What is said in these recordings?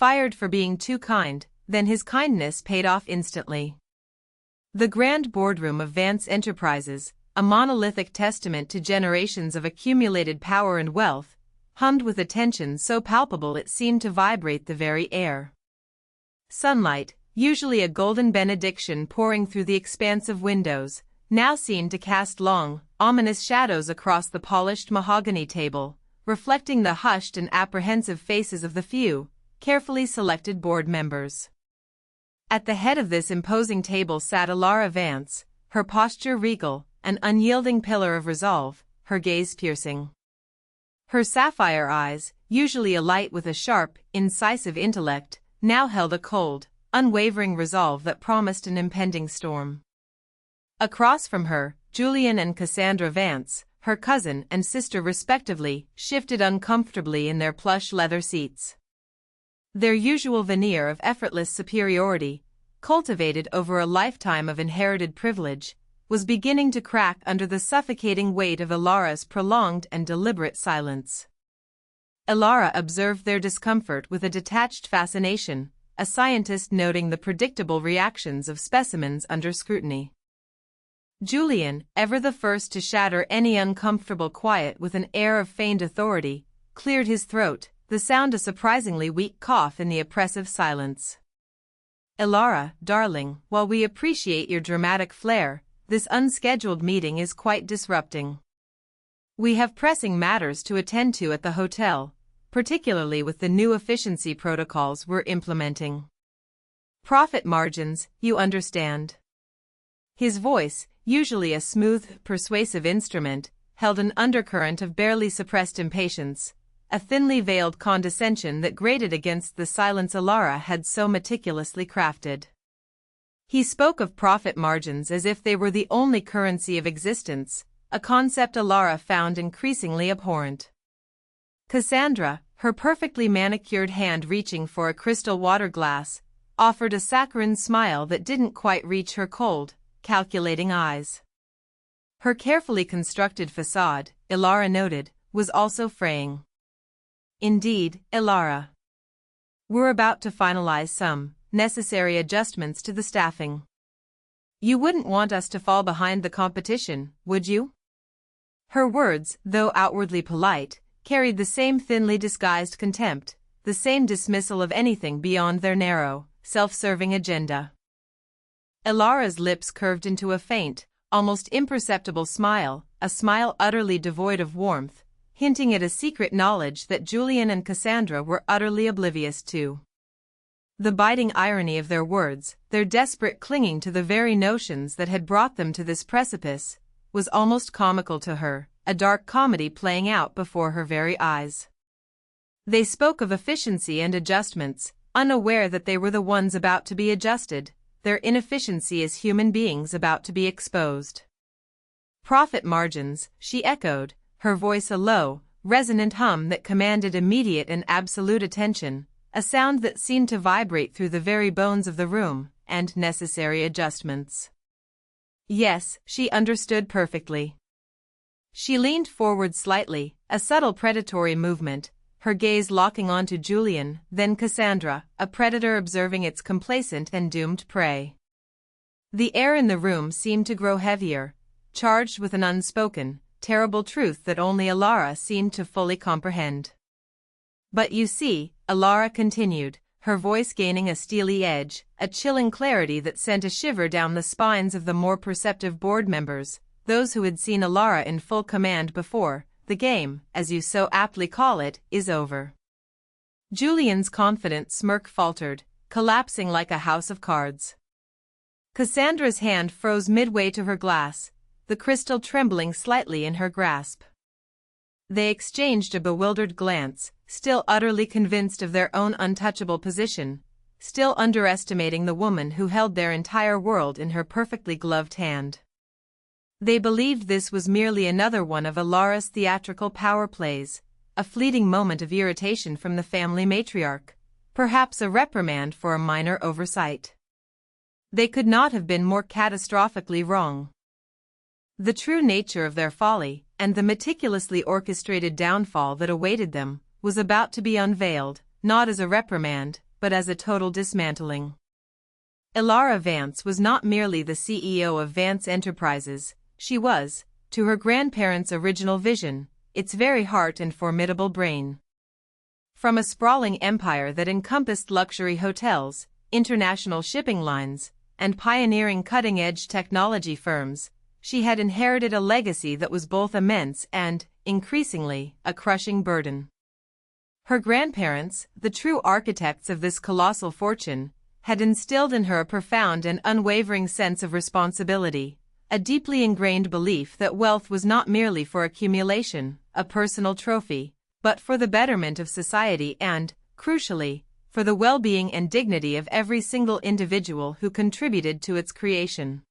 fired for being too kind, then his kindness paid off instantly. The grand boardroom of Vance Enterprises, a monolithic testament to generations of accumulated power and wealth, hummed with a tension so palpable it seemed to vibrate the very air. Sunlight, usually a golden benediction pouring through the expansive windows, now seemed to cast long, ominous shadows across the polished mahogany table, reflecting the hushed and apprehensive faces of the few, carefully selected board members. At the head of this imposing table sat Elara Vance, her posture regal, an unyielding pillar of resolve, her gaze piercing. Her sapphire eyes, usually alight with a sharp, incisive intellect, now held a cold, unwavering resolve that promised an impending storm. Across from her, Julian and Cassandra Vance, her cousin and sister respectively, shifted uncomfortably in their plush leather seats. Their usual veneer of effortless superiority, cultivated over a lifetime of inherited privilege, was beginning to crack under the suffocating weight of Elara's prolonged and deliberate silence. Elara observed their discomfort with a detached fascination, a scientist noting the predictable reactions of specimens under scrutiny. Julian, ever the first to shatter any uncomfortable quiet with an air of feigned authority, cleared his throat, the sound a surprisingly weak cough in the oppressive silence. Elara, darling, while we appreciate your dramatic flair, this unscheduled meeting is quite disrupting. We have pressing matters to attend to at the hotel, particularly with the new efficiency protocols we're implementing. Profit margins, you understand. His voice, usually a smooth, persuasive instrument, held an undercurrent of barely suppressed impatience, a thinly veiled condescension that grated against the silence Elara had so meticulously crafted. He spoke of profit margins as if they were the only currency of existence, a concept Elara found increasingly abhorrent. Cassandra, her perfectly manicured hand reaching for a crystal water glass, offered a saccharine smile that didn't quite reach her cold, calculating eyes. Her carefully constructed facade, Elara noted, was also fraying. Indeed, Elara. We're about to finalize some necessary adjustments to the staffing. You wouldn't want us to fall behind the competition, would you? Her words, though outwardly polite, carried the same thinly disguised contempt, the same dismissal of anything beyond their narrow, self-serving agenda. Elara's lips curved into a faint, almost imperceptible smile, a smile utterly devoid of warmth, hinting at a secret knowledge that Julian and Cassandra were utterly oblivious to. The biting irony of their words, their desperate clinging to the very notions that had brought them to this precipice, was almost comical to her, a dark comedy playing out before her very eyes. They spoke of efficiency and adjustments, unaware that they were the ones about to be adjusted, their inefficiency as human beings about to be exposed. Profit margins, she echoed, her voice a low, resonant hum that commanded immediate and absolute attention, a sound that seemed to vibrate through the very bones of the room, and necessary adjustments. Yes, she understood perfectly. She leaned forward slightly, a subtle predatory movement, her gaze locking onto Julian, then Cassandra, a predator observing its complacent and doomed prey. The air in the room seemed to grow heavier, charged with an unspoken, terrible truth that only Elara seemed to fully comprehend. But you see, Elara continued, her voice gaining a steely edge, a chilling clarity that sent a shiver down the spines of the more perceptive board members, those who had seen Elara in full command before. The game, as you so aptly call it, is over. Julian's confident smirk faltered, collapsing like a house of cards. Cassandra's hand froze midway to her glass, the crystal trembling slightly in her grasp. They exchanged a bewildered glance, still utterly convinced of their own untouchable position, still underestimating the woman who held their entire world in her perfectly gloved hand. They believed this was merely another one of Elara's theatrical power plays, a fleeting moment of irritation from the family matriarch, perhaps a reprimand for a minor oversight. They could not have been more catastrophically wrong. The true nature of their folly, and the meticulously orchestrated downfall that awaited them, was about to be unveiled, not as a reprimand, but as a total dismantling. Elara Vance was not merely the CEO of Vance Enterprises, she was, to her grandparents' original vision, its very heart and formidable brain. From a sprawling empire that encompassed luxury hotels, international shipping lines, and pioneering cutting-edge technology firms, she had inherited a legacy that was both immense and, increasingly, a crushing burden. Her grandparents, the true architects of this colossal fortune, had instilled in her a profound and unwavering sense of responsibility, a deeply ingrained belief that wealth was not merely for accumulation, a personal trophy, but for the betterment of society and, crucially, for the well-being and dignity of every single individual who contributed to its creation.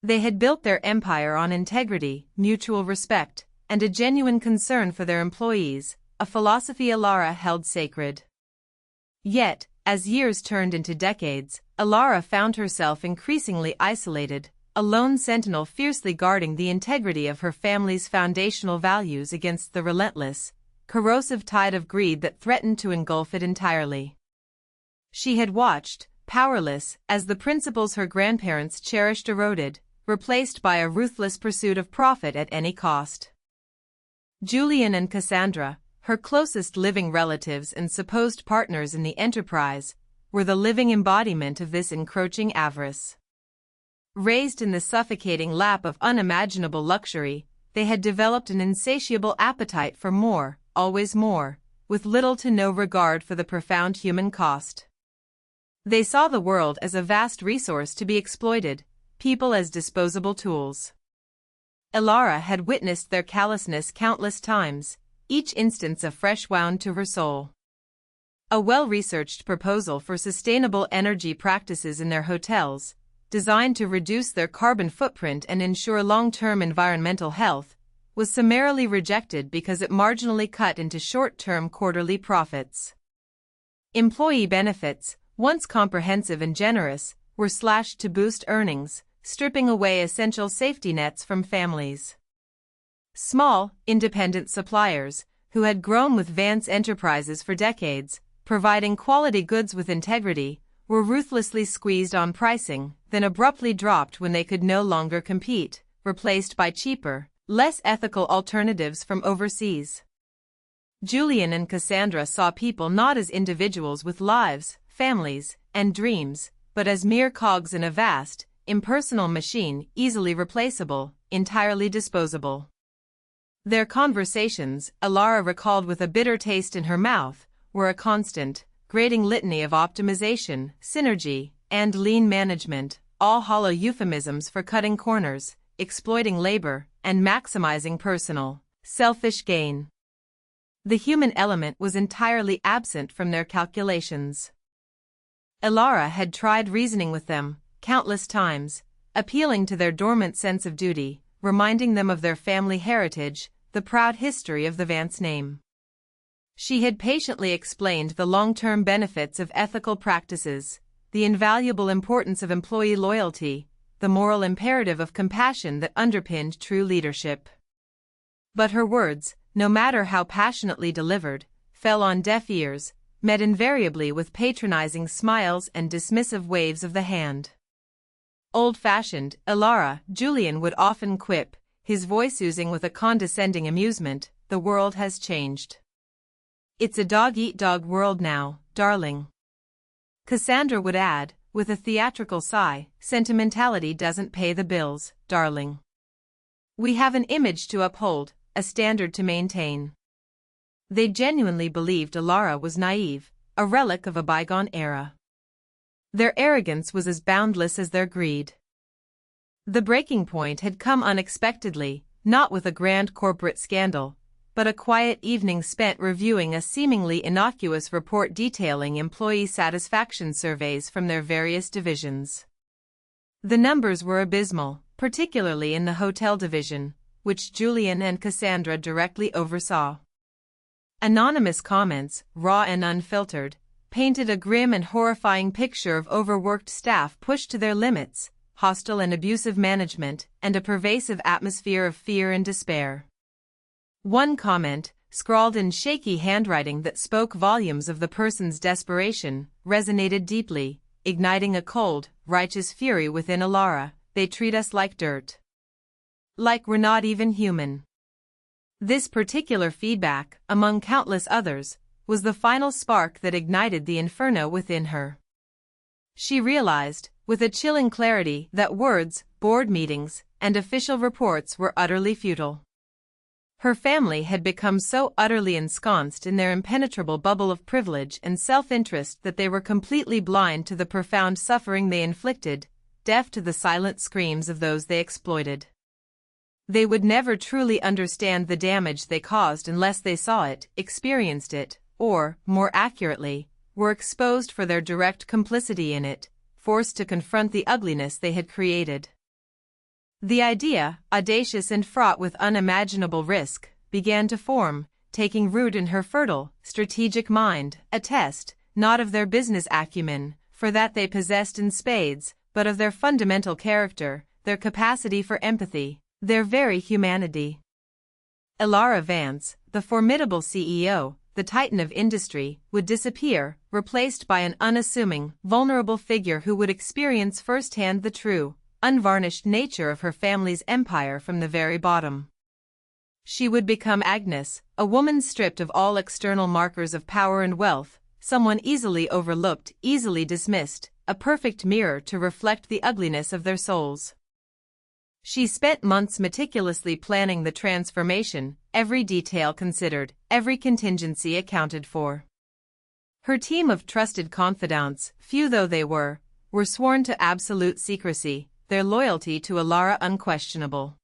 They had built their empire on integrity, mutual respect, and a genuine concern for their employees, a philosophy Elara held sacred. Yet, as years turned into decades, Elara found herself increasingly isolated, a lone sentinel fiercely guarding the integrity of her family's foundational values against the relentless, corrosive tide of greed that threatened to engulf it entirely. She had watched, powerless, as the principles her grandparents cherished eroded, replaced by a ruthless pursuit of profit at any cost. Julian and Cassandra, her closest living relatives and supposed partners in the enterprise, were the living embodiment of this encroaching avarice. Raised in the suffocating lap of unimaginable luxury, they had developed an insatiable appetite for more, always more, with little to no regard for the profound human cost. They saw the world as a vast resource to be exploited, people as disposable tools. Elara had witnessed their callousness countless times, each instance a fresh wound to her soul. A well-researched proposal for sustainable energy practices in their hotels, designed to reduce their carbon footprint and ensure long-term environmental health, was summarily rejected because it marginally cut into short-term quarterly profits. Employee benefits, once comprehensive and generous, were slashed to boost earnings, stripping away essential safety nets from families. Small, independent suppliers, who had grown with Vance Enterprises for decades, providing quality goods with integrity, were ruthlessly squeezed on pricing, then abruptly dropped when they could no longer compete, replaced by cheaper, less ethical alternatives from overseas. Julian and Cassandra saw people not as individuals with lives, families, and dreams, but as mere cogs in a vast, impersonal machine, easily replaceable, entirely disposable. Their conversations, Elara recalled with a bitter taste in her mouth, were a constant, grating litany of optimization, synergy, and lean management, all hollow euphemisms for cutting corners, exploiting labor, and maximizing personal, selfish gain. The human element was entirely absent from their calculations. Elara had tried reasoning with them, countless times, appealing to their dormant sense of duty, reminding them of their family heritage, the proud history of the Vance name. She had patiently explained the long-term benefits of ethical practices, the invaluable importance of employee loyalty, the moral imperative of compassion that underpinned true leadership. But her words, no matter how passionately delivered, fell on deaf ears, met invariably with patronizing smiles and dismissive waves of the hand. Old-fashioned, Elara, Julian would often quip, his voice oozing with a condescending amusement, "The world has changed. It's a dog-eat-dog world now, darling." Cassandra would add, with a theatrical sigh, "Sentimentality doesn't pay the bills, darling. We have an image to uphold, a standard to maintain." They genuinely believed Elara was naive, a relic of a bygone era. Their arrogance was as boundless as their greed. The breaking point had come unexpectedly, not with a grand corporate scandal, but a quiet evening spent reviewing a seemingly innocuous report detailing employee satisfaction surveys from their various divisions. The numbers were abysmal, particularly in the hotel division, which Julian and Cassandra directly oversaw. Anonymous comments, raw and unfiltered, painted a grim and horrifying picture of overworked staff pushed to their limits, hostile and abusive management, and a pervasive atmosphere of fear and despair. One comment, scrawled in shaky handwriting that spoke volumes of the person's desperation, resonated deeply, igniting a cold, righteous fury within Alara. They treat us like dirt. Like we're not even human. This particular feedback, among countless others, was the final spark that ignited the inferno within her. She realized, with a chilling clarity, that words, board meetings, and official reports were utterly futile. Her family had become so utterly ensconced in their impenetrable bubble of privilege and self-interest that they were completely blind to the profound suffering they inflicted, deaf to the silent screams of those they exploited. They would never truly understand the damage they caused unless they saw it, experienced it, or, more accurately, were exposed for their direct complicity in it, forced to confront the ugliness they had created. The idea, audacious and fraught with unimaginable risk, began to form, taking root in her fertile, strategic mind, a test, not of their business acumen, for that they possessed in spades, but of their fundamental character, their capacity for empathy, their very humanity. Alara Vance, the formidable CEO, the titan of industry, would disappear, replaced by an unassuming, vulnerable figure who would experience firsthand the true, unvarnished nature of her family's empire from the very bottom. She would become Agnes, a woman stripped of all external markers of power and wealth, someone easily overlooked, easily dismissed, a perfect mirror to reflect the ugliness of their souls. She spent months meticulously planning the transformation, every detail considered, every contingency accounted for. Her team of trusted confidants, few though they were sworn to absolute secrecy, their loyalty to Alara unquestionable.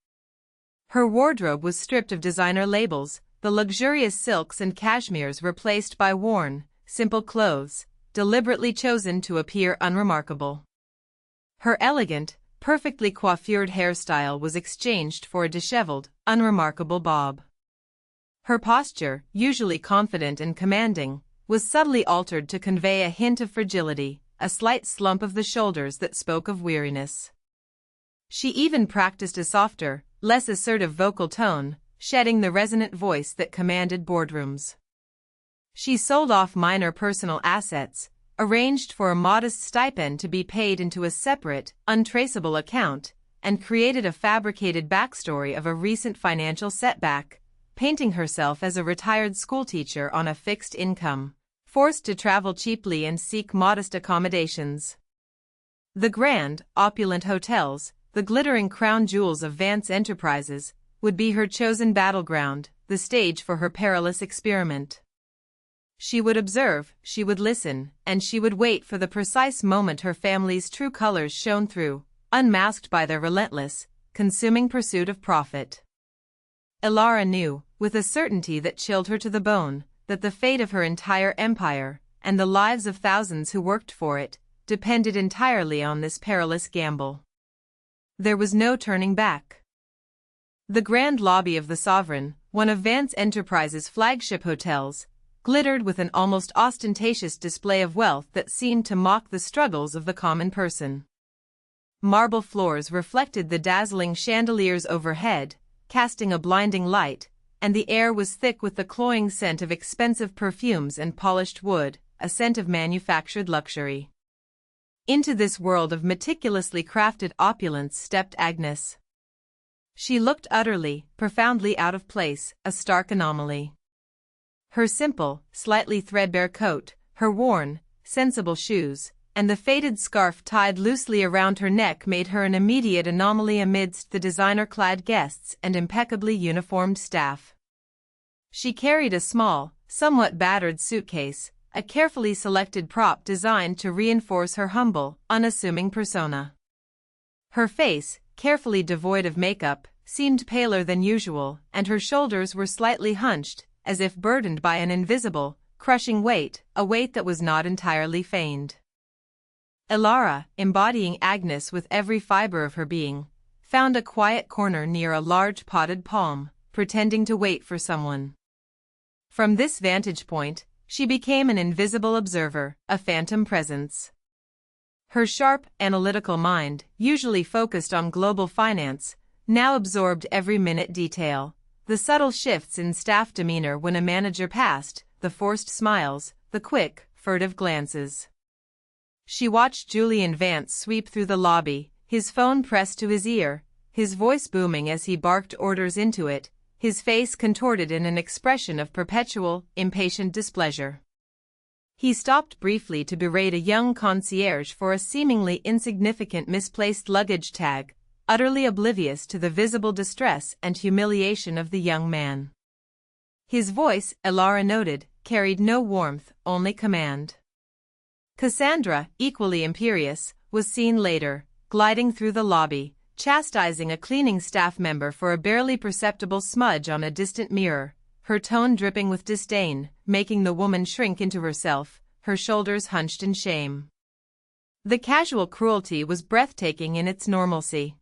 Her wardrobe was stripped of designer labels, the luxurious silks and cashmeres replaced by worn, simple clothes, deliberately chosen to appear unremarkable. Her elegant, perfectly coiffured hairstyle was exchanged for a disheveled, unremarkable bob. Her posture, usually confident and commanding, was subtly altered to convey a hint of fragility, a slight slump of the shoulders that spoke of weariness. She even practiced a softer, less assertive vocal tone, shedding the resonant voice that commanded boardrooms. She sold off minor personal assets, arranged for a modest stipend to be paid into a separate, untraceable account, and created a fabricated backstory of a recent financial setback, painting herself as a retired schoolteacher on a fixed income, forced to travel cheaply and seek modest accommodations. The grand, opulent hotels, the glittering crown jewels of Vance Enterprises, would be her chosen battleground, the stage for her perilous experiment. She would observe, she would listen, and she would wait for the precise moment her family's true colors shone through, unmasked by their relentless, consuming pursuit of profit. Alara knew, with a certainty that chilled her to the bone, that the fate of her entire empire, and the lives of thousands who worked for it, depended entirely on this perilous gamble. There was no turning back. The grand lobby of the Sovereign, one of Vance Enterprises' flagship hotels, glittered with an almost ostentatious display of wealth that seemed to mock the struggles of the common person. Marble floors reflected the dazzling chandeliers overhead, casting a blinding light, and the air was thick with the cloying scent of expensive perfumes and polished wood, a scent of manufactured luxury. Into this world of meticulously crafted opulence stepped Agnes. She looked utterly, profoundly out of place, a stark anomaly. Her simple, slightly threadbare coat, her worn, sensible shoes, and the faded scarf tied loosely around her neck made her an immediate anomaly amidst the designer-clad guests and impeccably uniformed staff. She carried a small, somewhat battered suitcase, a carefully selected prop designed to reinforce her humble, unassuming persona. Her face, carefully devoid of makeup, seemed paler than usual, and her shoulders were slightly hunched, as if burdened by an invisible, crushing weight, a weight that was not entirely feigned. Alara, embodying Agnes with every fiber of her being, found a quiet corner near a large potted palm, pretending to wait for someone. From this vantage point, she became an invisible observer, a phantom presence. Her sharp, analytical mind, usually focused on global finance, now absorbed every minute detail, the subtle shifts in staff demeanor when a manager passed, the forced smiles, the quick, furtive glances. She watched Julian Vance sweep through the lobby, his phone pressed to his ear, his voice booming as he barked orders into it, his face contorted in an expression of perpetual, impatient displeasure. He stopped briefly to berate a young concierge for a seemingly insignificant misplaced luggage tag, utterly oblivious to the visible distress and humiliation of the young man. His voice, Elara noted, carried no warmth, only command. Cassandra, equally imperious, was seen later, gliding through the lobby, chastising a cleaning staff member for a barely perceptible smudge on a distant mirror, her tone dripping with disdain, making the woman shrink into herself, her shoulders hunched in shame. The casual cruelty was breathtaking in its normalcy.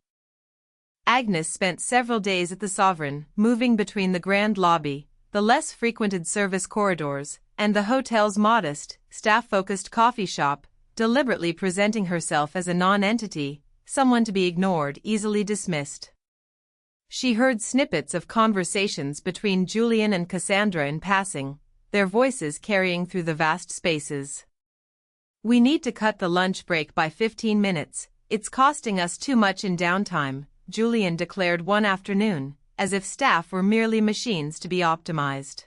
Agnes spent several days at the Sovereign, moving between the grand lobby, the less frequented service corridors, and the hotel's modest, staff-focused coffee shop, deliberately presenting herself as a non-entity, someone to be ignored, easily dismissed. She heard snippets of conversations between Julian and Cassandra in passing, their voices carrying through the vast spaces. "We need to cut the lunch break by 15 minutes, it's costing us too much in downtime," Julian declared one afternoon, as if staff were merely machines to be optimized.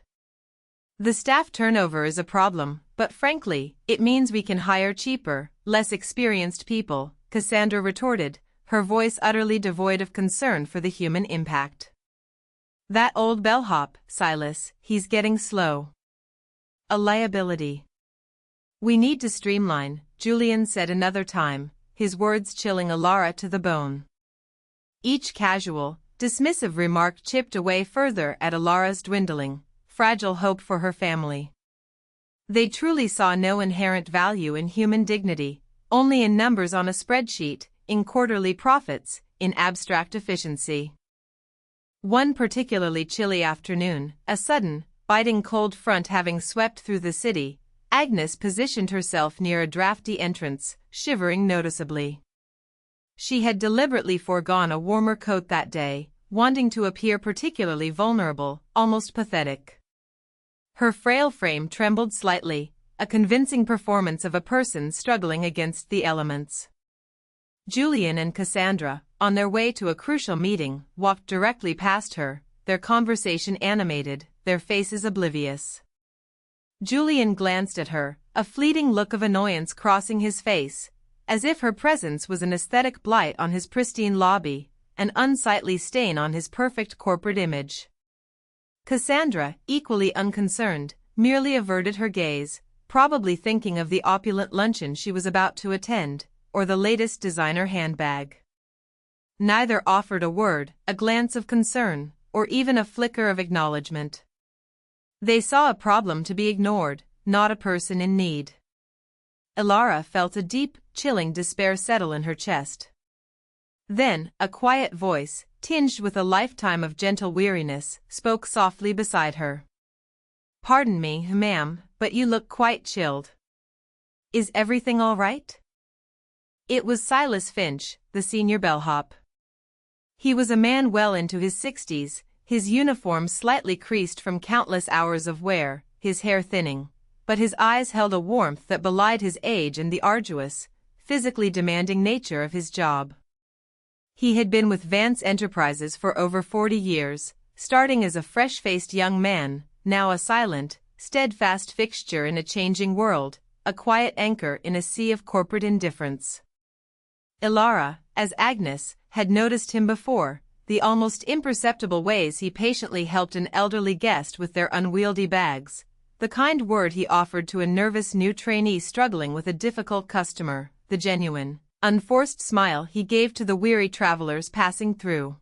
"The staff turnover is a problem, but frankly, it means we can hire cheaper, less experienced people," Cassandra retorted, her voice utterly devoid of concern for the human impact. "That old bellhop, Silas, he's getting slow. A liability. We need to streamline," Julian said another time, his words chilling Elara to the bone. Each casual, dismissive remark chipped away further at Elara's dwindling, fragile hope for her family. They truly saw no inherent value in human dignity, only in numbers on a spreadsheet, in quarterly profits, in abstract efficiency. One particularly chilly afternoon, a sudden, biting cold front having swept through the city, Agnes positioned herself near a drafty entrance, shivering noticeably. She had deliberately foregone a warmer coat that day, wanting to appear particularly vulnerable, almost pathetic. Her frail frame trembled slightly, a convincing performance of a person struggling against the elements. Julian and Cassandra, on their way to a crucial meeting, walked directly past her, their conversation animated, their faces oblivious. Julian glanced at her, a fleeting look of annoyance crossing his face, as if her presence was an aesthetic blight on his pristine lobby, an unsightly stain on his perfect corporate image. Cassandra, equally unconcerned, merely averted her gaze, probably thinking of the opulent luncheon she was about to attend, or the latest designer handbag. Neither offered a word, a glance of concern, or even a flicker of acknowledgement. They saw a problem to be ignored, not a person in need. Elara felt a deep, chilling despair settle in her chest. Then, a quiet voice, tinged with a lifetime of gentle weariness, spoke softly beside her. "Pardon me, ma'am, but you look quite chilled. Is everything all right?" It was Silas Finch, the senior bellhop. He was a man well into his 60s, his uniform slightly creased from countless hours of wear, his hair thinning, but his eyes held a warmth that belied his age and the arduous, physically demanding nature of his job. He had been with Vance Enterprises for over 40 years, starting as a fresh-faced young man, now a silent, steadfast fixture in a changing world, a quiet anchor in a sea of corporate indifference. Elara, as Agnes, had noticed him before, the almost imperceptible ways he patiently helped an elderly guest with their unwieldy bags, the kind word he offered to a nervous new trainee struggling with a difficult customer, the genuine, unforced smile he gave to the weary travelers passing through.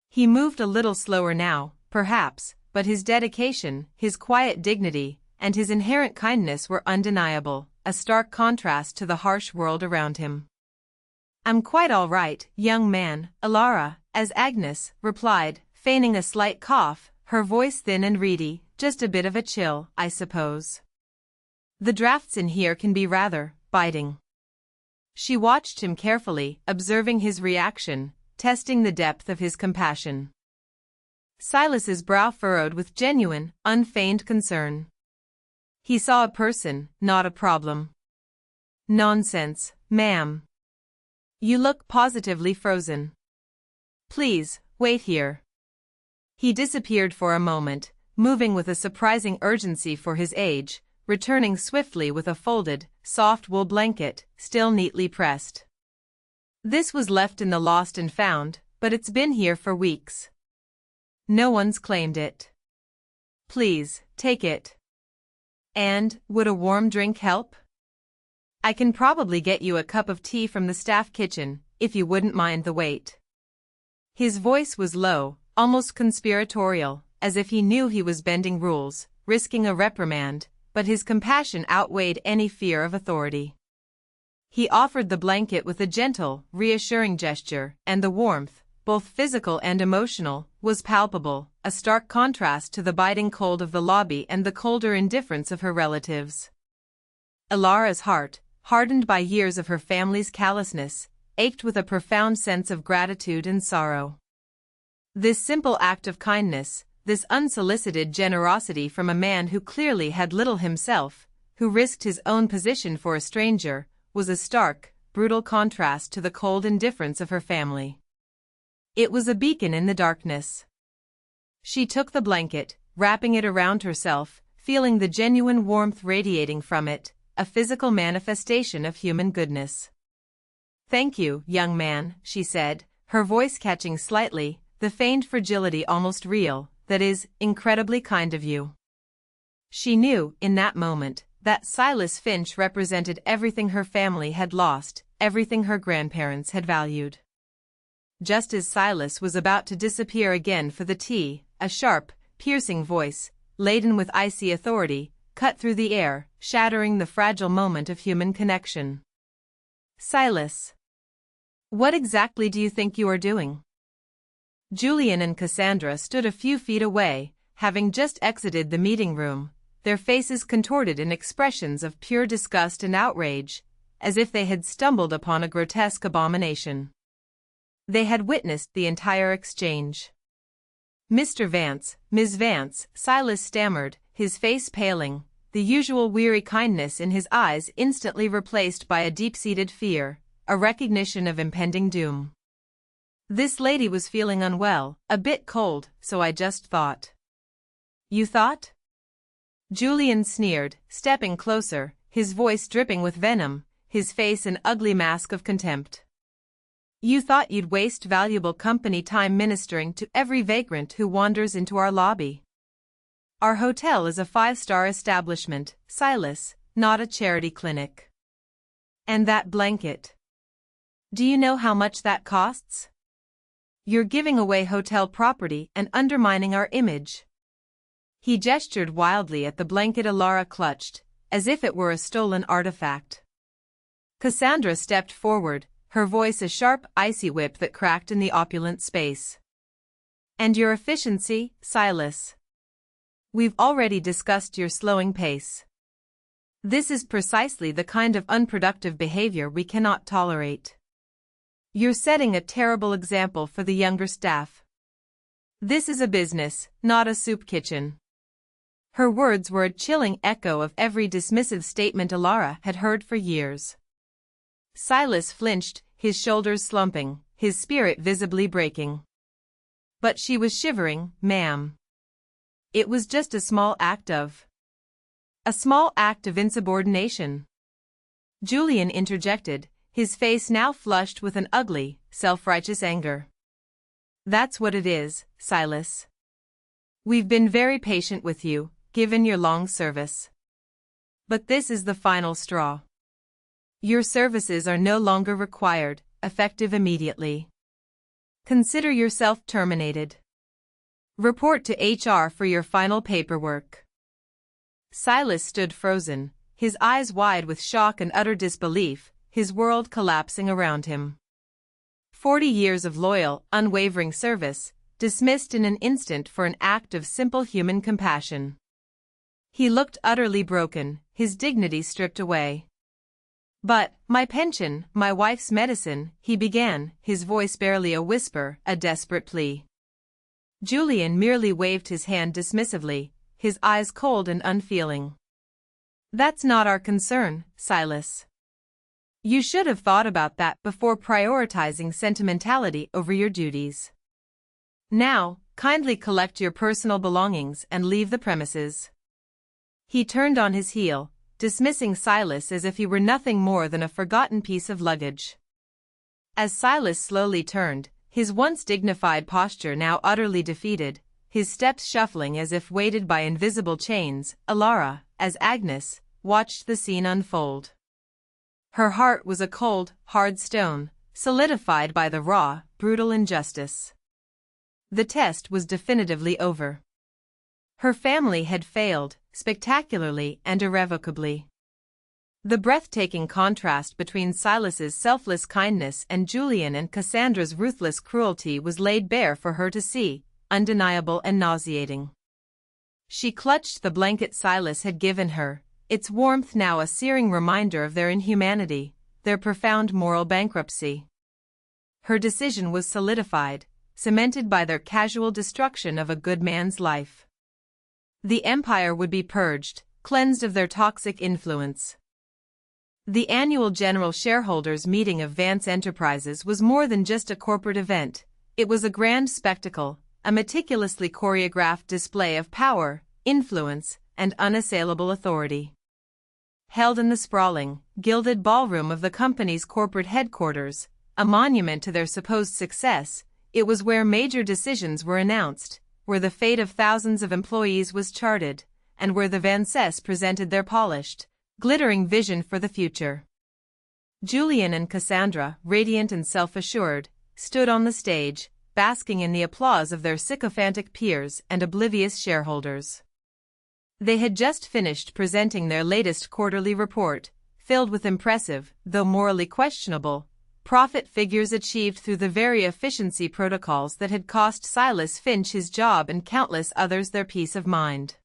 He moved a little slower now, perhaps, but his dedication, his quiet dignity, and his inherent kindness were undeniable, a stark contrast to the harsh world around him. "I'm quite all right, young man," Elara, as Agnes, replied, feigning a slight cough, her voice thin and reedy, "just a bit of a chill, I suppose. The drafts in here can be rather biting." She watched him carefully, observing his reaction, testing the depth of his compassion. Silas's brow furrowed with genuine, unfeigned concern. He saw a person, not a problem. Nonsense, ma'am. You look positively frozen. Please, wait here. He disappeared for a moment, moving with a surprising urgency for his age, returning swiftly with a folded, soft wool blanket, still neatly pressed. This was left in the lost and found, but it's been here for weeks. No one's claimed it. Please, take it. And, would a warm drink help? I can probably get you a cup of tea from the staff kitchen, if you wouldn't mind the wait. His voice was low, almost conspiratorial, as if he knew he was bending rules, risking a reprimand, but his compassion outweighed any fear of authority. He offered the blanket with a gentle, reassuring gesture, and the warmth, both physical and emotional, was palpable, a stark contrast to the biting cold of the lobby and the colder indifference of her relatives. Ilara's heart, hardened by years of her family's callousness, ached with a profound sense of gratitude and sorrow. This simple act of kindness, this unsolicited generosity from a man who clearly had little himself, who risked his own position for a stranger, was a stark, brutal contrast to the cold indifference of her family. It was a beacon in the darkness. She took the blanket, wrapping it around herself, feeling the genuine warmth radiating from it, a physical manifestation of human goodness. Thank you, young man, she said, her voice catching slightly, the feigned fragility almost real, that is, incredibly kind of you. She knew, in that moment, that Silas Finch represented everything her family had lost, everything her grandparents had valued. Just as Silas was about to disappear again for the tea, a sharp, piercing voice, laden with icy authority, cut through the air, shattering the fragile moment of human connection. Silas. What exactly do you think you are doing? Julian and Cassandra stood a few feet away, having just exited the meeting room, their faces contorted in expressions of pure disgust and outrage, as if they had stumbled upon a grotesque abomination. They had witnessed the entire exchange. Mr. Vance, Ms. Vance, Silas stammered, his face paling, the usual weary kindness in his eyes instantly replaced by a deep-seated fear, a recognition of impending doom. This lady was feeling unwell, a bit cold, so I just thought. You thought? Julian sneered, stepping closer, his voice dripping with venom, his face an ugly mask of contempt. You thought you'd waste valuable company time ministering to every vagrant who wanders into our lobby. Our hotel is a 5-star establishment, Silas, not a charity clinic. And that blanket. Do you know how much that costs? You're giving away hotel property and undermining our image. He gestured wildly at the blanket Ilara clutched, as if it were a stolen artifact. Cassandra stepped forward, her voice a sharp, icy whip that cracked in the opulent space. And your efficiency, Silas? We've already discussed your slowing pace. This is precisely the kind of unproductive behavior we cannot tolerate. You're setting a terrible example for the younger staff. This is a business, not a soup kitchen. Her words were a chilling echo of every dismissive statement Ilara had heard for years. Silas flinched, his shoulders slumping, his spirit visibly breaking. But she was shivering, ma'am. It was just a small act of insubordination. Julian interjected, his face now flushed with an ugly, self-righteous anger. That's what it is, Silas. We've been very patient with you, given your long service. But this is the final straw. Your services are no longer required, effective immediately. Consider yourself terminated. Report to HR for your final paperwork. Silas stood frozen, his eyes wide with shock and utter disbelief, his world collapsing around him. 40 years of loyal, unwavering service, dismissed in an instant for an act of simple human compassion. He looked utterly broken, his dignity stripped away. But, my pension, my wife's medicine, he began, his voice barely a whisper, a desperate plea. Julian merely waved his hand dismissively, his eyes cold and unfeeling. "That's not our concern, Silas. You should have thought about that before prioritizing sentimentality over your duties. Now, kindly collect your personal belongings and leave the premises." He turned on his heel, dismissing Silas as if he were nothing more than a forgotten piece of luggage. As Silas slowly turned, his once dignified posture now utterly defeated, his steps shuffling as if weighted by invisible chains, Alara, as Agnes, watched the scene unfold. Her heart was a cold, hard stone, solidified by the raw, brutal injustice. The test was definitively over. Her family had failed, spectacularly and irrevocably. The breathtaking contrast between Silas's selfless kindness and Julian and Cassandra's ruthless cruelty was laid bare for her to see, undeniable and nauseating. She clutched the blanket Silas had given her, its warmth now a searing reminder of their inhumanity, their profound moral bankruptcy. Her decision was solidified, cemented by their casual destruction of a good man's life. The empire would be purged, cleansed of their toxic influence. The annual general shareholders meeting of Vance Enterprises was more than just a corporate event. It was a grand spectacle, a meticulously choreographed display of power, influence, and unassailable authority. Held in the sprawling, gilded ballroom of the company's corporate headquarters, a monument to their supposed success, it was where major decisions were announced, where the fate of thousands of employees was charted, and where the Vances presented their polished, glittering vision for the future. Julian and Cassandra, radiant and self-assured, stood on the stage, basking in the applause of their sycophantic peers and oblivious shareholders. They had just finished presenting their latest quarterly report, filled with impressive, though morally questionable, profit figures achieved through the very efficiency protocols that had cost Silas Finch his job and countless others their peace of mind.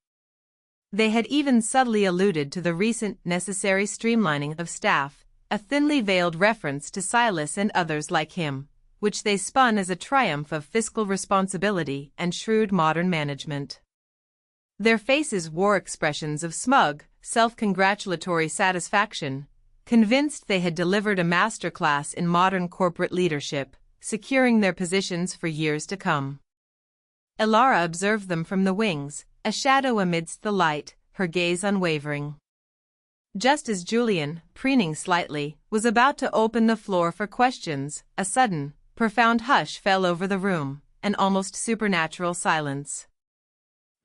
They had even subtly alluded to the recent necessary streamlining of staff, a thinly veiled reference to Silas and others like him, which they spun as a triumph of fiscal responsibility and shrewd modern management. Their faces wore expressions of smug, self-congratulatory satisfaction, convinced they had delivered a masterclass in modern corporate leadership, securing their positions for years to come. Alara observed them from the wings, a shadow amidst the light, her gaze unwavering. Just as Julian, preening slightly, was about to open the floor for questions, a sudden, profound hush fell over the room, an almost supernatural silence.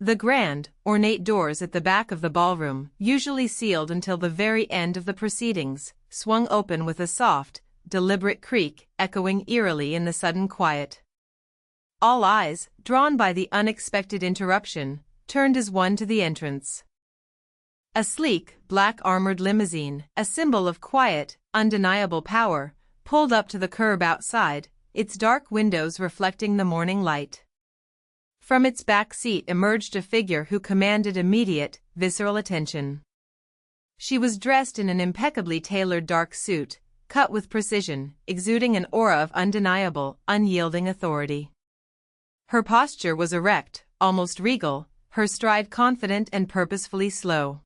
The grand, ornate doors at the back of the ballroom, usually sealed until the very end of the proceedings, swung open with a soft, deliberate creak, echoing eerily in the sudden quiet. All eyes, drawn by the unexpected interruption, turned as one to the entrance. A sleek, black-armored limousine, a symbol of quiet, undeniable power, pulled up to the curb outside, its dark windows reflecting the morning light. From its back seat emerged a figure who commanded immediate, visceral attention. She was dressed in an impeccably tailored dark suit, cut with precision, exuding an aura of undeniable, unyielding authority. Her posture was erect, almost regal, her stride confident and purposefully slow.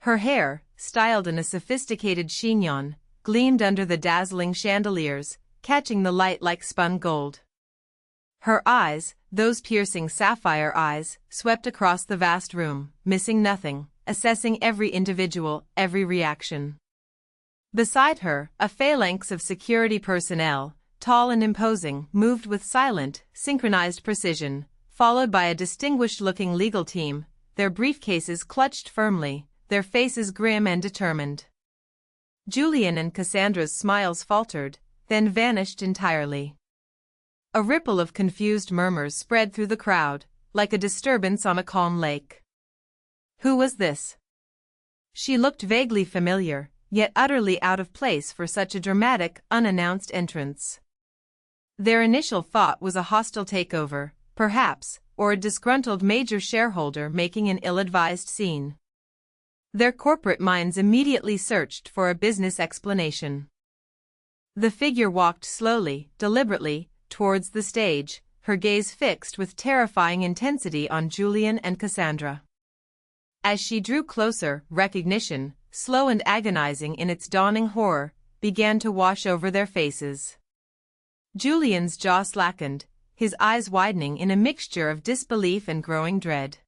Her hair, styled in a sophisticated chignon, gleamed under the dazzling chandeliers, catching the light like spun gold. Her eyes, those piercing sapphire eyes, swept across the vast room, missing nothing, assessing every individual, every reaction. Beside her, a phalanx of security personnel, tall and imposing, moved with silent, synchronized precision, followed by a distinguished-looking legal team, their briefcases clutched firmly, their faces grim and determined. Julian and Cassandra's smiles faltered, then vanished entirely. A ripple of confused murmurs spread through the crowd, like a disturbance on a calm lake. Who was this? She looked vaguely familiar, yet utterly out of place for such a dramatic, unannounced entrance. Their initial thought was a hostile takeover, perhaps, or a disgruntled major shareholder making an ill-advised scene. Their corporate minds immediately searched for a business explanation. The figure walked slowly, deliberately, towards the stage, her gaze fixed with terrifying intensity on Julian and Cassandra. As she drew closer, recognition, slow and agonizing in its dawning horror, began to wash over their faces. Julian's jaw slackened, his eyes widening in a mixture of disbelief and growing dread.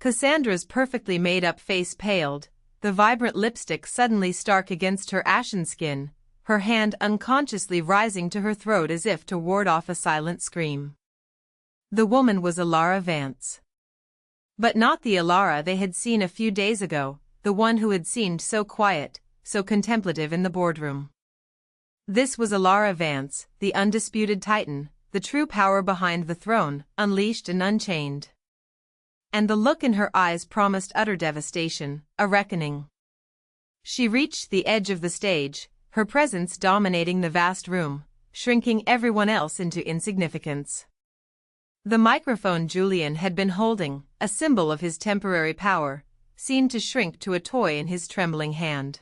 Cassandra's perfectly made-up face paled, the vibrant lipstick suddenly stark against her ashen skin, her hand unconsciously rising to her throat as if to ward off a silent scream. The woman was Ilara Vance. But not the Ilara they had seen a few days ago, the one who had seemed so quiet, so contemplative in the boardroom. This was Ilara Vance, the undisputed titan, the true power behind the throne, unleashed and unchained. And the look in her eyes promised utter devastation, a reckoning. She reached the edge of the stage, her presence dominating the vast room, shrinking everyone else into insignificance. The microphone Julian had been holding, a symbol of his temporary power, seemed to shrink to a toy in his trembling hand.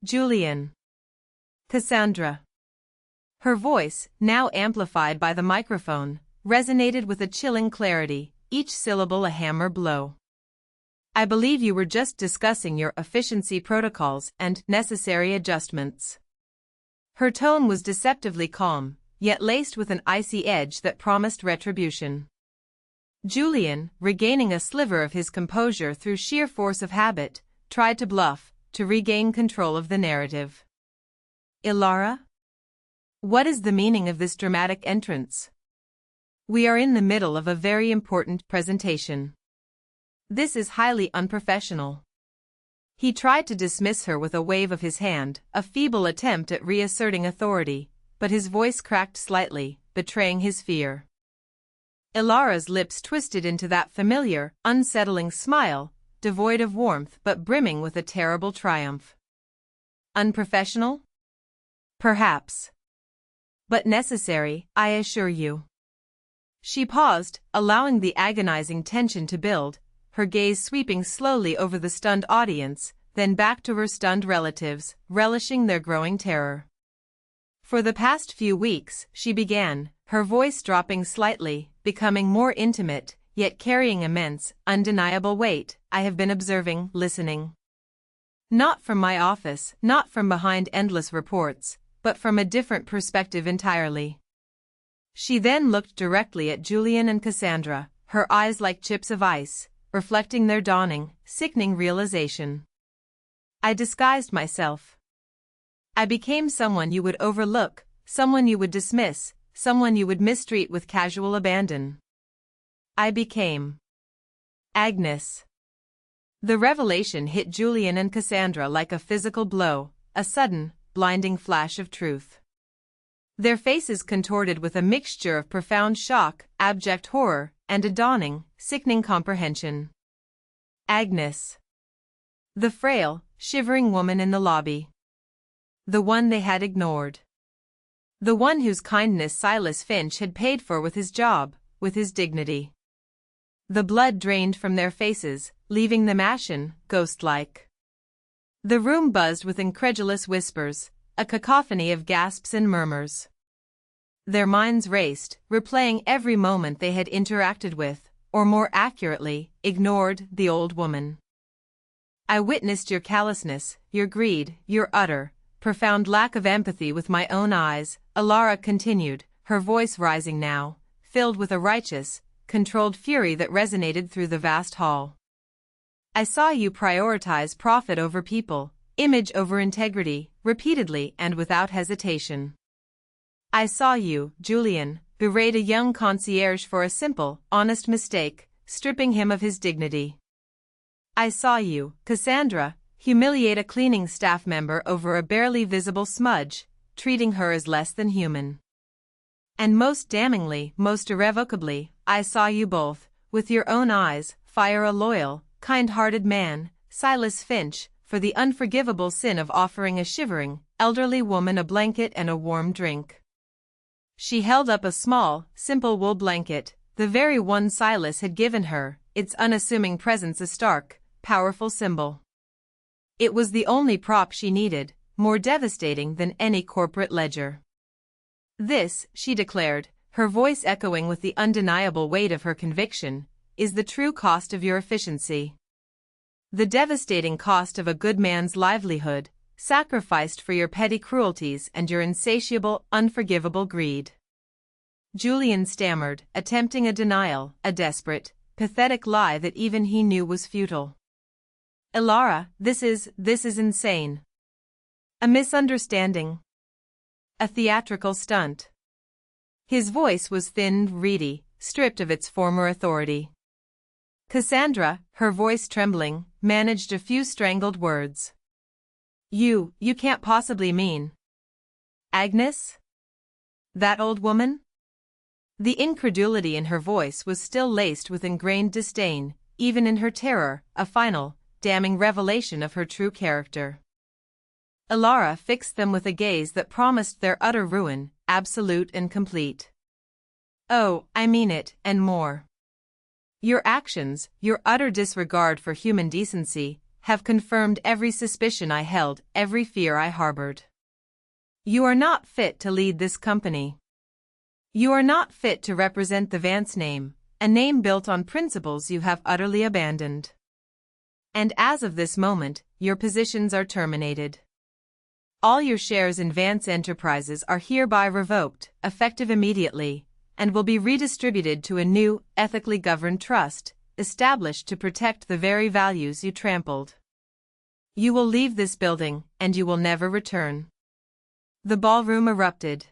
Julian. Cassandra. Her voice, now amplified by the microphone, resonated with a chilling clarity, each syllable a hammer blow. I believe you were just discussing your efficiency protocols and necessary adjustments. Her tone was deceptively calm, yet laced with an icy edge that promised retribution. Julian, regaining a sliver of his composure through sheer force of habit, tried to bluff, to regain control of the narrative. Ilara? What is the meaning of this dramatic entrance? We are in the middle of a very important presentation. This is highly unprofessional. He tried to dismiss her with a wave of his hand, a feeble attempt at reasserting authority, but his voice cracked slightly, betraying his fear. Ilara's lips twisted into that familiar, unsettling smile, devoid of warmth but brimming with a terrible triumph. Unprofessional? Perhaps. But necessary, I assure you. She paused, allowing the agonizing tension to build, her gaze sweeping slowly over the stunned audience, then back to her stunned relatives, relishing their growing terror. For the past few weeks, she began, her voice dropping slightly, becoming more intimate, yet carrying immense, undeniable weight, I have been observing, listening. Not from my office, not from behind endless reports, but from a different perspective entirely. She then looked directly at Julian and Cassandra, her eyes like chips of ice, reflecting their dawning, sickening realization. I disguised myself. I became someone you would overlook, someone you would dismiss, someone you would mistreat with casual abandon. I became Agnes. The revelation hit Julian and Cassandra like a physical blow, a sudden, blinding flash of truth. Their faces contorted with a mixture of profound shock, abject horror, and a dawning, sickening comprehension. Agnes. The frail, shivering woman in the lobby. The one they had ignored. The one whose kindness Silas Finch had paid for with his job, with his dignity. The blood drained from their faces, leaving them ashen, ghost-like. The room buzzed with incredulous whispers, a cacophony of gasps and murmurs. Their minds raced, replaying every moment they had interacted with, or more accurately, ignored, the old woman. I witnessed your callousness, your greed, your utter, profound lack of empathy with my own eyes, Ilara continued, her voice rising now, filled with a righteous, controlled fury that resonated through the vast hall. I saw you prioritize profit over people, image over integrity, repeatedly and without hesitation. I saw you, Julian, berate a young concierge for a simple, honest mistake, stripping him of his dignity. I saw you, Cassandra, humiliate a cleaning staff member over a barely visible smudge, treating her as less than human. And most damningly, most irrevocably, I saw you both, with your own eyes, fire a loyal, kind-hearted man, Silas Finch, for the unforgivable sin of offering a shivering, elderly woman a blanket and a warm drink. She held up a small, simple wool blanket, the very one Silas had given her, its unassuming presence a stark, powerful symbol. It was the only prop she needed, more devastating than any corporate ledger. This, she declared, her voice echoing with the undeniable weight of her conviction, is the true cost of your efficiency. The devastating cost of a good man's livelihood, sacrificed for your petty cruelties and your insatiable, unforgivable greed. Julian stammered, attempting a denial, a desperate, pathetic lie that even he knew was futile. Elara, this is insane. A misunderstanding. A theatrical stunt. His voice was thin, reedy, stripped of its former authority. Cassandra, her voice trembling, managed a few strangled words. You can't possibly mean. Agnes? That old woman? The incredulity in her voice was still laced with ingrained disdain, even in her terror, a final, damning revelation of her true character. Elara fixed them with a gaze that promised their utter ruin, absolute and complete. Oh, I mean it, and more. Your actions, your utter disregard for human decency, have confirmed every suspicion I held, every fear I harbored. You are not fit to lead this company. You are not fit to represent the Vance name, a name built on principles you have utterly abandoned. And as of this moment, your positions are terminated. All your shares in Vance Enterprises are hereby revoked, effective immediately, and will be redistributed to a new, ethically governed trust, established to protect the very values you trampled. You will leave this building, and you will never return. The ballroom erupted.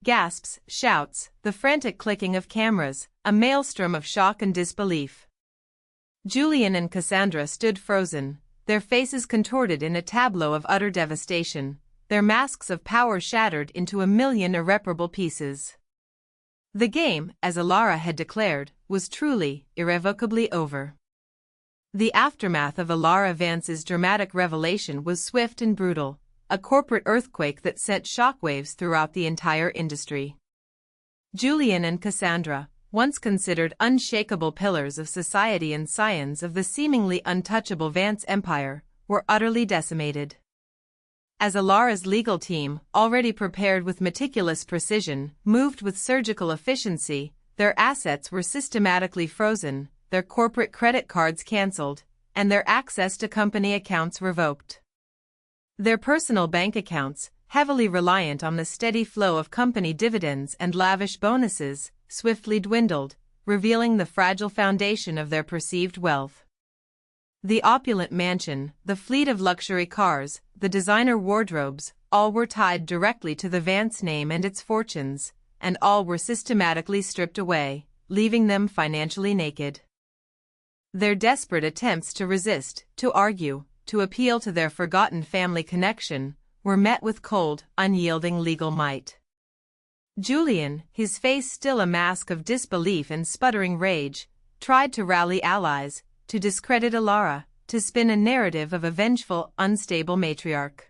Gasps, shouts, the frantic clicking of cameras, a maelstrom of shock and disbelief. Julian and Cassandra stood frozen, their faces contorted in a tableau of utter devastation, their masks of power shattered into a million irreparable pieces. The game, as Elara had declared, was truly, irrevocably over. The aftermath of Elara Vance's dramatic revelation was swift and brutal, a corporate earthquake that sent shockwaves throughout the entire industry. Julian and Cassandra, once considered unshakable pillars of society and science of the seemingly untouchable Vance Empire, were utterly decimated. As Elara's legal team, already prepared with meticulous precision, moved with surgical efficiency, their assets were systematically frozen, their corporate credit cards cancelled, and their access to company accounts revoked. Their personal bank accounts, heavily reliant on the steady flow of company dividends and lavish bonuses, swiftly dwindled, revealing the fragile foundation of their perceived wealth. The opulent mansion, the fleet of luxury cars, the designer wardrobes, all were tied directly to the Vance name and its fortunes, and all were systematically stripped away, leaving them financially naked. Their desperate attempts to resist, to argue, to appeal to their forgotten family connection, were met with cold, unyielding legal might. Julian, his face still a mask of disbelief and sputtering rage, tried to rally allies, to discredit Elara, to spin a narrative of a vengeful, unstable matriarch.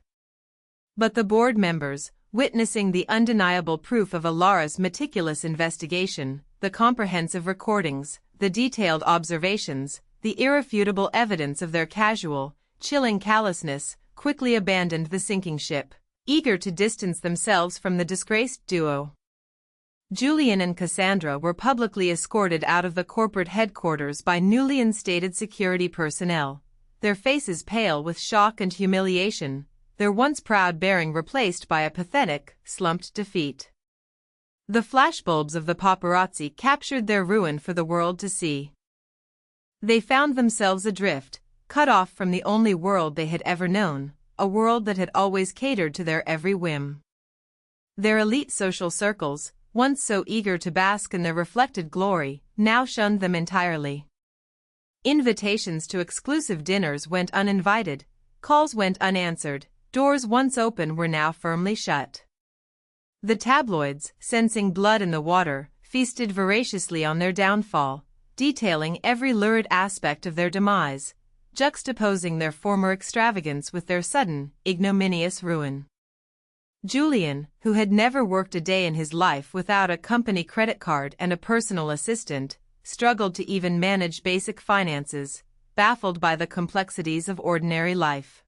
But the board members, witnessing the undeniable proof of Elara's meticulous investigation, the comprehensive recordings, the detailed observations, the irrefutable evidence of their casual, chilling callousness, quickly abandoned the sinking ship, eager to distance themselves from the disgraced duo. Julian and Cassandra were publicly escorted out of the corporate headquarters by newly instated security personnel, their faces pale with shock and humiliation, their once proud bearing replaced by a pathetic, slumped defeat. The flashbulbs of the paparazzi captured their ruin for the world to see. They found themselves adrift, cut off from the only world they had ever known, a world that had always catered to their every whim. Their elite social circles, once so eager to bask in their reflected glory, now shunned them entirely. Invitations to exclusive dinners went uninvited, calls went unanswered, doors once open were now firmly shut. The tabloids, sensing blood in the water, feasted voraciously on their downfall, detailing every lurid aspect of their demise, juxtaposing their former extravagance with their sudden, ignominious ruin. Julian, who had never worked a day in his life without a company credit card and a personal assistant, struggled to even manage basic finances, baffled by the complexities of ordinary life.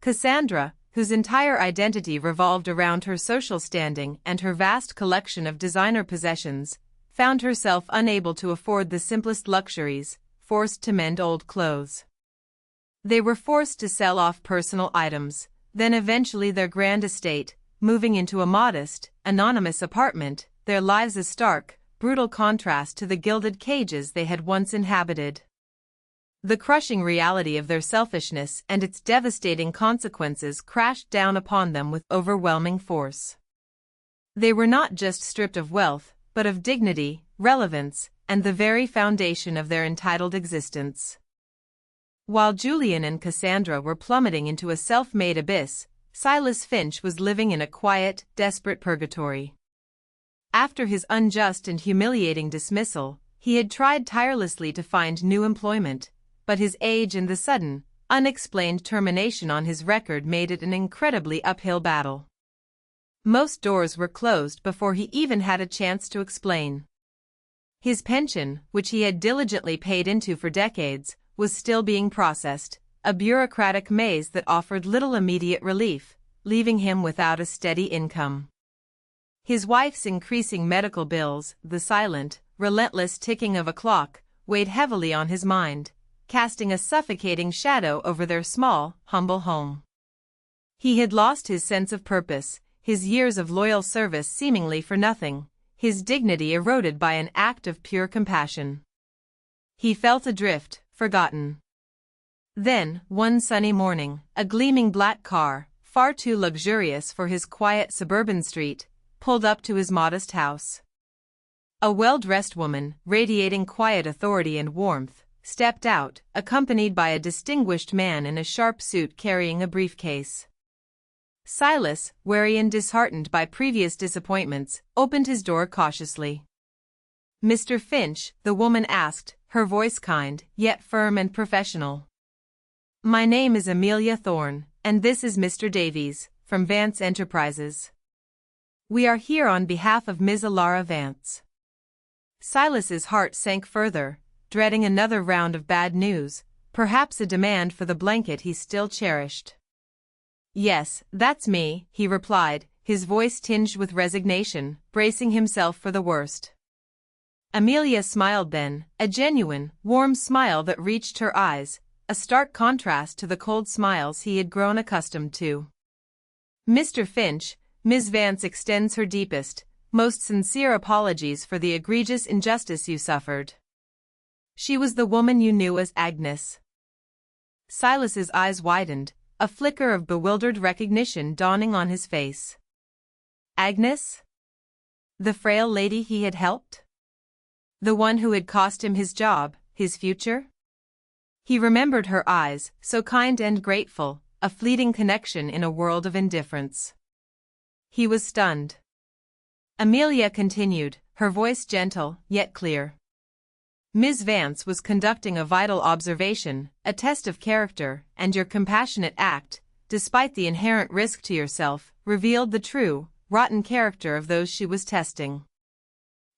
Cassandra, whose entire identity revolved around her social standing and her vast collection of designer possessions, found herself unable to afford the simplest luxuries, forced to mend old clothes. They were forced to sell off personal items, then eventually their grand estate, moving into a modest, anonymous apartment, their lives a stark, brutal contrast to the gilded cages they had once inhabited. The crushing reality of their selfishness and its devastating consequences crashed down upon them with overwhelming force. They were not just stripped of wealth, but of dignity, relevance, and the very foundation of their entitled existence. While Julian and Cassandra were plummeting into a self-made abyss, Silas Finch was living in a quiet, desperate purgatory. After his unjust and humiliating dismissal, he had tried tirelessly to find new employment, but his age and the sudden, unexplained termination on his record made it an incredibly uphill battle. Most doors were closed before he even had a chance to explain. His pension, which he had diligently paid into for decades, was still being processed, a bureaucratic maze that offered little immediate relief, leaving him without a steady income. His wife's increasing medical bills, the silent, relentless ticking of a clock, weighed heavily on his mind, casting a suffocating shadow over their small, humble home. He had lost his sense of purpose, his years of loyal service seemingly for nothing, his dignity eroded by an act of pure compassion. He felt adrift, forgotten. Then, one sunny morning, a gleaming black car, far too luxurious for his quiet suburban street, pulled up to his modest house. A well-dressed woman, radiating quiet authority and warmth, stepped out, accompanied by a distinguished man in a sharp suit carrying a briefcase. Silas, wary and disheartened by previous disappointments, opened his door cautiously. "Mr. Finch?" the woman asked, her voice kind, yet firm and professional. "My name is Amelia Thorne, and this is Mr. Davies, from Vance Enterprises. We are here on behalf of Ms. Alara Vance." Silas's heart sank further, dreading another round of bad news, perhaps a demand for the blanket he still cherished. "Yes, that's me," he replied, his voice tinged with resignation, bracing himself for the worst. Amelia smiled then, a genuine, warm smile that reached her eyes, a stark contrast to the cold smiles he had grown accustomed to. "Mr. Finch, Ms. Vance extends her deepest, most sincere apologies for the egregious injustice you suffered. She was the woman you knew as Agnes." Silas's eyes widened, a flicker of bewildered recognition dawning on his face. Agnes? The frail lady he had helped? The one who had cost him his job, his future? He remembered her eyes, so kind and grateful, a fleeting connection in a world of indifference. He was stunned. Amelia continued, her voice gentle, yet clear. "Ms. Vance was conducting a vital observation, a test of character, and your compassionate act, despite the inherent risk to yourself, revealed the true, rotten character of those she was testing.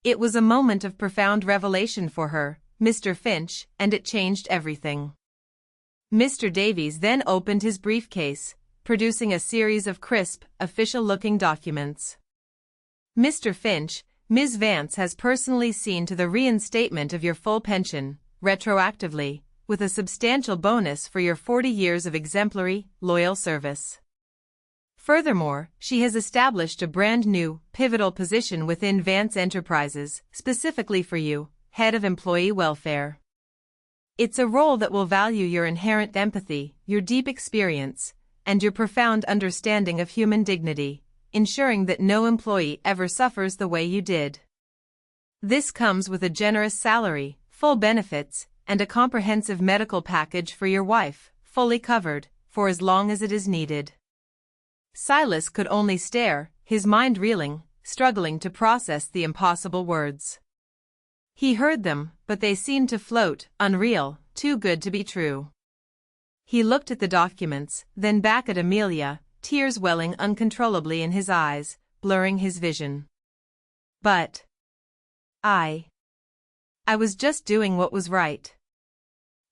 It was a moment of profound revelation for her, Mr. Finch, and it changed everything." Mr. Davies then opened his briefcase, producing a series of crisp, official-looking documents. "Mr. Finch, Ms. Vance has personally seen to the reinstatement of your full pension, retroactively, with a substantial bonus for your 40 years of exemplary, loyal service. Furthermore, she has established a brand-new, pivotal position within Vance Enterprises, specifically for you, Head of Employee Welfare. It's a role that will value your inherent empathy, your deep experience, and your profound understanding of human dignity, ensuring that no employee ever suffers the way you did. This comes with a generous salary, full benefits, and a comprehensive medical package for your wife, fully covered, for as long as it is needed." Silas could only stare, his mind reeling, struggling to process the impossible words. He heard them, but they seemed to float, unreal, too good to be true. He looked at the documents, then back at Amelia, tears welling uncontrollably in his eyes, blurring his vision. "But I was just doing what was right.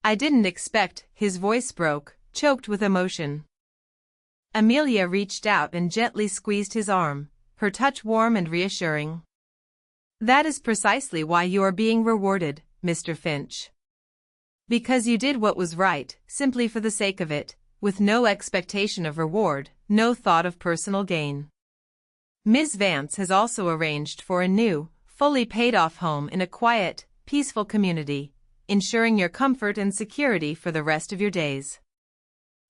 I didn't expect," his voice broke, choked with emotion. Amelia reached out and gently squeezed his arm, her touch warm and reassuring. "That is precisely why you are being rewarded, Mr. Finch. Because you did what was right, simply for the sake of it, with no expectation of reward, no thought of personal gain. Ms. Vance has also arranged for a new, fully paid-off home in a quiet, peaceful community, ensuring your comfort and security for the rest of your days."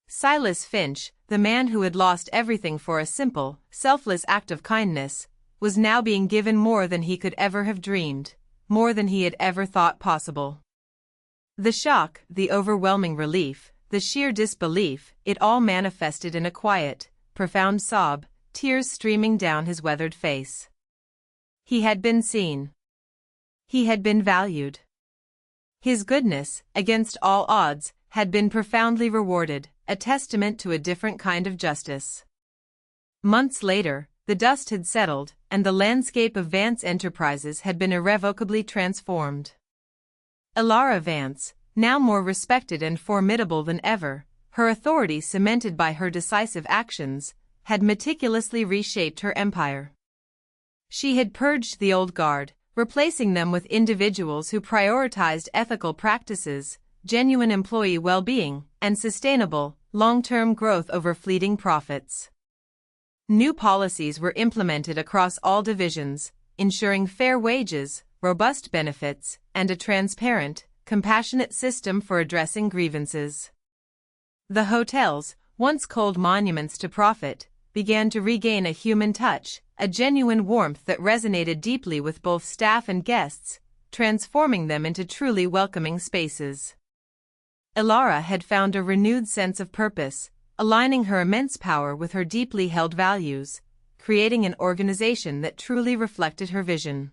Silas Finch, the man who had lost everything for a simple, selfless act of kindness, was now being given more than he could ever have dreamed, more than he had ever thought possible. The shock, the overwhelming relief, the sheer disbelief, it all manifested in a quiet, profound sob, tears streaming down his weathered face. He had been seen. He had been valued. His goodness, against all odds, had been profoundly rewarded, a testament to a different kind of justice. Months later, the dust had settled, and the landscape of Vance Enterprises had been irrevocably transformed. Elara Vance, now more respected and formidable than ever, her authority cemented by her decisive actions, had meticulously reshaped her empire. She had purged the old guard, replacing them with individuals who prioritized ethical practices, genuine employee well-being, and sustainable, long-term growth over fleeting profits. New policies were implemented across all divisions, ensuring fair wages, robust benefits, and a transparent, compassionate system for addressing grievances. The hotels, once cold monuments to profit, began to regain a human touch, a genuine warmth that resonated deeply with both staff and guests, transforming them into truly welcoming spaces. Elara had found a renewed sense of purpose, aligning her immense power with her deeply held values, creating an organization that truly reflected her vision.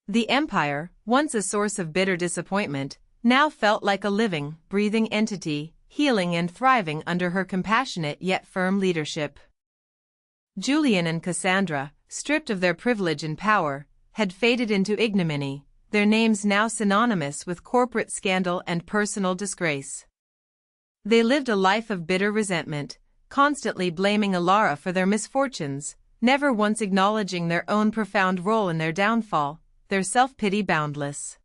The empire, once a source of bitter disappointment, now felt like a living, breathing entity, healing and thriving under her compassionate yet firm leadership. Julian and Cassandra, stripped of their privilege and power, had faded into ignominy, their names now synonymous with corporate scandal and personal disgrace. They lived a life of bitter resentment, constantly blaming Elara for their misfortunes, never once acknowledging their own profound role in their downfall, their self-pity boundless.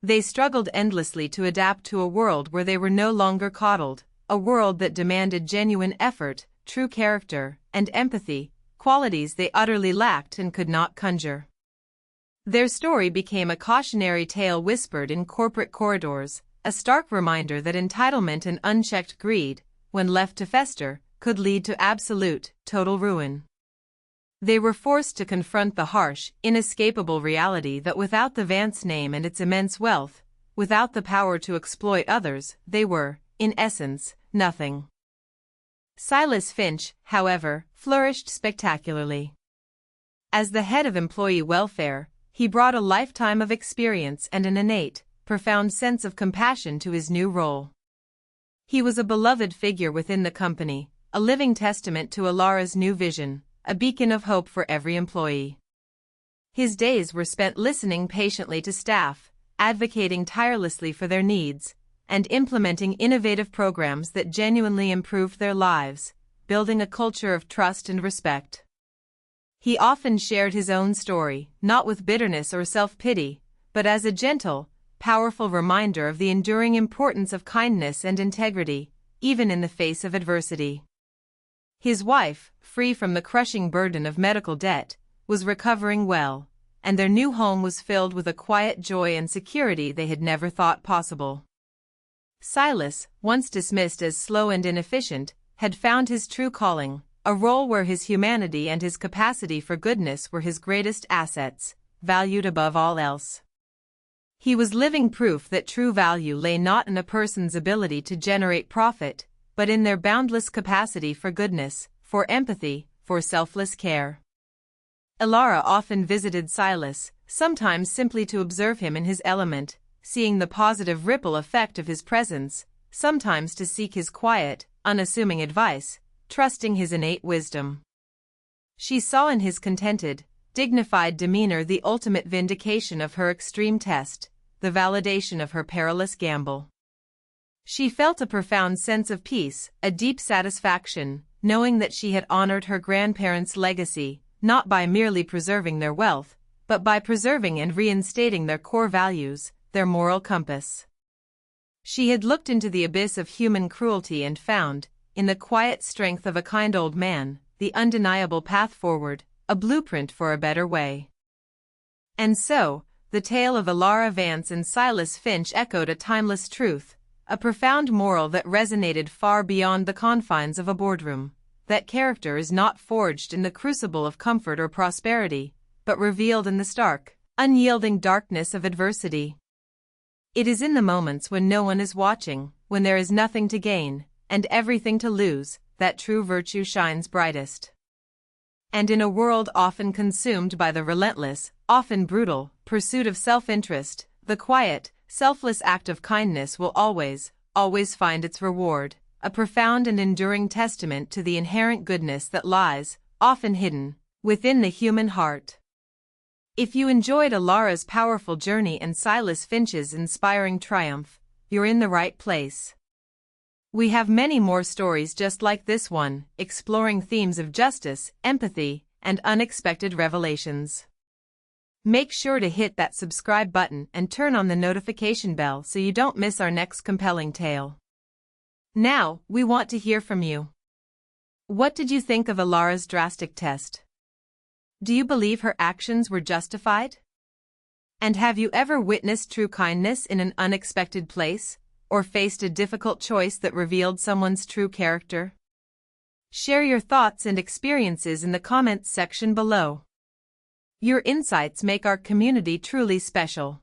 They struggled endlessly to adapt to a world where they were no longer coddled, a world that demanded genuine effort, true character, and empathy, qualities they utterly lacked and could not conjure. Their story became a cautionary tale whispered in corporate corridors, a stark reminder that entitlement and unchecked greed, when left to fester, could lead to absolute, total ruin. They were forced to confront the harsh, inescapable reality that without the Vance name and its immense wealth, without the power to exploit others, they were, in essence, nothing. Silas Finch, however, flourished spectacularly. As the head of employee welfare, he brought a lifetime of experience and an innate, profound sense of compassion to his new role. He was a beloved figure within the company, a living testament to Elara's new vision, a beacon of hope for every employee. His days were spent listening patiently to staff, advocating tirelessly for their needs, and implementing innovative programs that genuinely improved their lives, building a culture of trust and respect. He often shared his own story, not with bitterness or self-pity, but as a gentle, powerful reminder of the enduring importance of kindness and integrity, even in the face of adversity. His wife, free from the crushing burden of medical debt, was recovering well, and their new home was filled with a quiet joy and security they had never thought possible. Silas, once dismissed as slow and inefficient, had found his true calling, a role where his humanity and his capacity for goodness were his greatest assets, valued above all else. He was living proof that true value lay not in a person's ability to generate profit, but in their boundless capacity for goodness, for empathy, for selfless care. Elara often visited Silas, sometimes simply to observe him in his element, seeing the positive ripple effect of his presence, sometimes to seek his quiet, unassuming advice, trusting his innate wisdom. She saw in his contented, dignified demeanor the ultimate vindication of her extreme test, the validation of her perilous gamble. She felt a profound sense of peace, a deep satisfaction, knowing that she had honored her grandparents' legacy, not by merely preserving their wealth, but by preserving and reinstating their core values, their moral compass. She had looked into the abyss of human cruelty and found, in the quiet strength of a kind old man, the undeniable path forward, a blueprint for a better way. And so, the tale of Ilara Vance and Silas Finch echoed a timeless truth, a profound moral that resonated far beyond the confines of a boardroom, that character is not forged in the crucible of comfort or prosperity, but revealed in the stark, unyielding darkness of adversity. It is in the moments when no one is watching, when there is nothing to gain, and everything to lose, that true virtue shines brightest. And in a world often consumed by the relentless, often brutal, pursuit of self-interest, the quiet, selfless act of kindness will always, always find its reward, a profound and enduring testament to the inherent goodness that lies, often hidden, within the human heart. If you enjoyed Ilara's powerful journey and Silas Finch's inspiring triumph, you're in the right place. We have many more stories just like this one, exploring themes of justice, empathy, and unexpected revelations. Make sure to hit that subscribe button and turn on the notification bell so you don't miss our next compelling tale. Now, we want to hear from you. What did you think of Ilara's drastic test? Do you believe her actions were justified? And have you ever witnessed true kindness in an unexpected place, or faced a difficult choice that revealed someone's true character? Share your thoughts and experiences in the comments section below. Your insights make our community truly special.